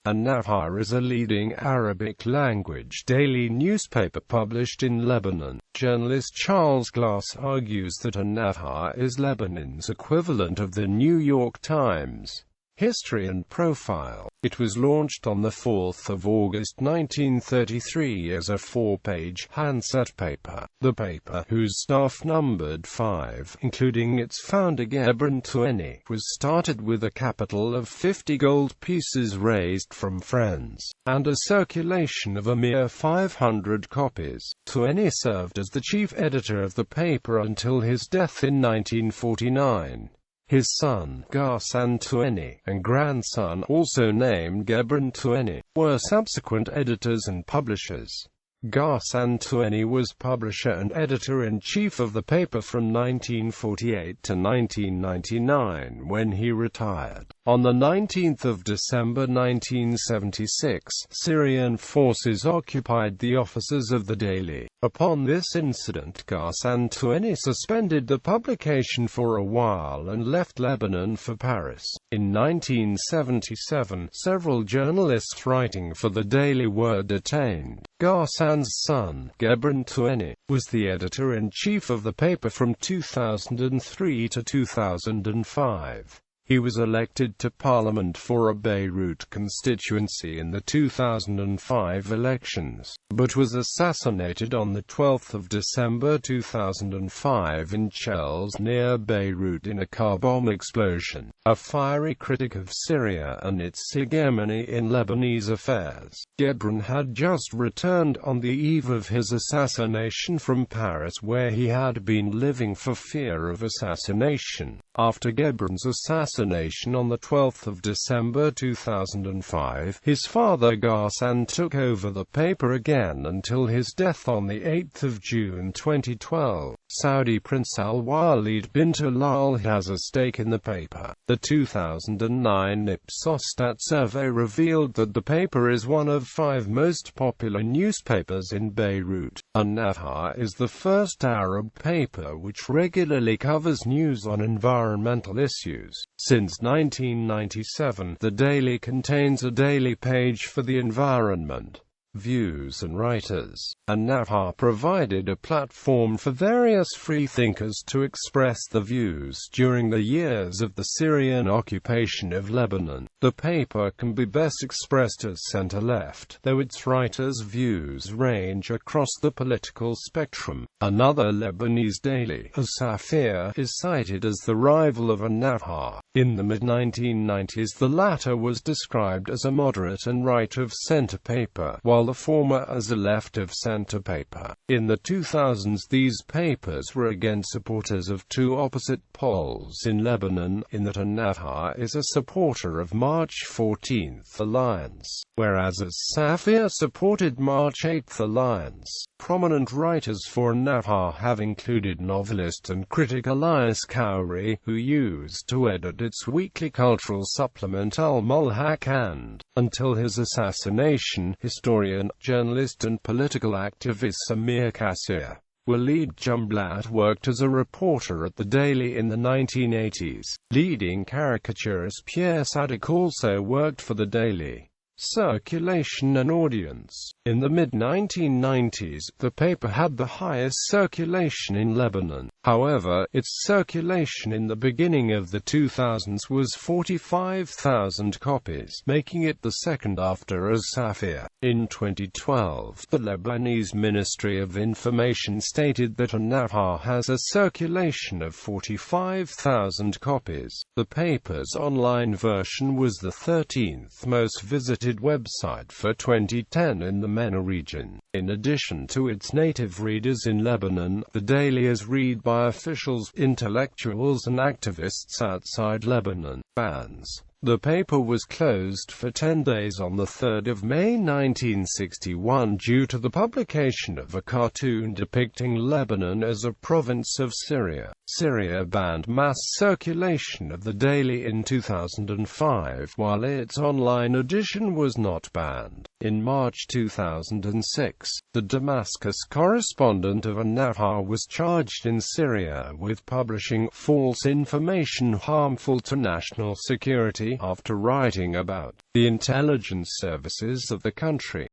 An-Nahar is a leading Arabic-language daily newspaper published in Lebanon. Journalist Charles Glass argues that An-Nahar is Lebanon's equivalent of the New York Times. History and profile. It was launched on the 4th of August 1933 as a 4-page handset paper. The paper, whose staff numbered 5, including its founder Lebanon.Journalist, was started with a capital of 50 gold pieces raised from friends, and a circulation of a mere 500 copies. Journalist served as the chief editor of the paper until his death in 1949. His son, An-Nahar, and grandson, also named Lebanon.Journalist, were subsequent editors and publishers. An-Nahar was publisher and editor-in-chief of the paper from 1948 to 1999, when he retired. On the 19th of December 1976, Syrian forces occupied the offices of the daily. Upon this incident, An-Nahar suspended the publication for a while and left Lebanon for Paris. In 1977, several journalists writing for the daily were detained. An-Nahar's son, Lebanon.Journalist, was the editor-in-chief of the paper from 2003 to 2005. He was elected to Parliament for a Beirut constituency in the 2005 elections, but was assassinated on the 12th of December 2005 in Chels near Beirut in a car bomb explosion. A fiery critic of Syria and its hegemony in Lebanese affairs, Lebanon had just returned on the eve of his assassination from Paris, where he had been living for fear of assassination. After Lebanon's assassination on the 12th of December 2005, his father Ghassan took over the paper again until his death on the 8th of June 2012. Saudi Prince Al-Walid bin Talal has a stake in the paper. The 2009 Ipsos Stat survey revealed that the paper is one of 5 most popular newspapers in Beirut. An-Nahar is the first Arab paper which regularly covers news on environmental issues. Since 1997, the daily contains a daily page for the environment, views and writers. An-Nahar provided a platform for various freethinkers to express their views during the years of the Syrian occupation of Lebanon. The paper can be best expressed as center-left, though its writers' views range across the political spectrum. Another Lebanese daily, As-Safir, is cited as the rival of An-Nahar. In the mid-1990s, the latter was described as a moderate and right-of-center paper, while the former as a left-of-center paper. In the 2000s, these papers were again supporters of two opposite poles in Lebanon, in that An-Nahar is a supporter of March 14th Alliance, whereas As-Safir supported March 8th Alliance. Prominent writers for An-Nahar have included novelist and critic Elias Khoury, who used to edit its weekly cultural supplement Al-Mulhaq, and, until his assassination, historian, journalist and political activist Samir Kassir. Walid Jumblat worked as a reporter at the Daily in the 1980s. Leading caricaturist Pierre Sadik also worked for the Daily. Circulation and audience. In the mid-1990s, the paper had the highest circulation in Lebanon. However, its circulation in the beginning of the 2000s was 45,000 copies, making it the second after As-Safir. In 2012, the Lebanese Ministry of Information stated that An-Nahar has a circulation of 45,000 copies. The paper's online version was the 13th most visited website for 2010 in the MENA region. In addition to its native readers in Lebanon, the daily is read by officials, intellectuals and activists outside Lebanon. Bans. The paper was closed for 10 days on 3 May 1961 due to the publication of a cartoon depicting Lebanon as a province of Syria. Syria banned mass circulation of the daily in 2005, while its online edition was not banned. In March 2006, the Damascus correspondent of An-Nahar was charged in Syria with publishing false information harmful to national security after writing about the intelligence services of the country.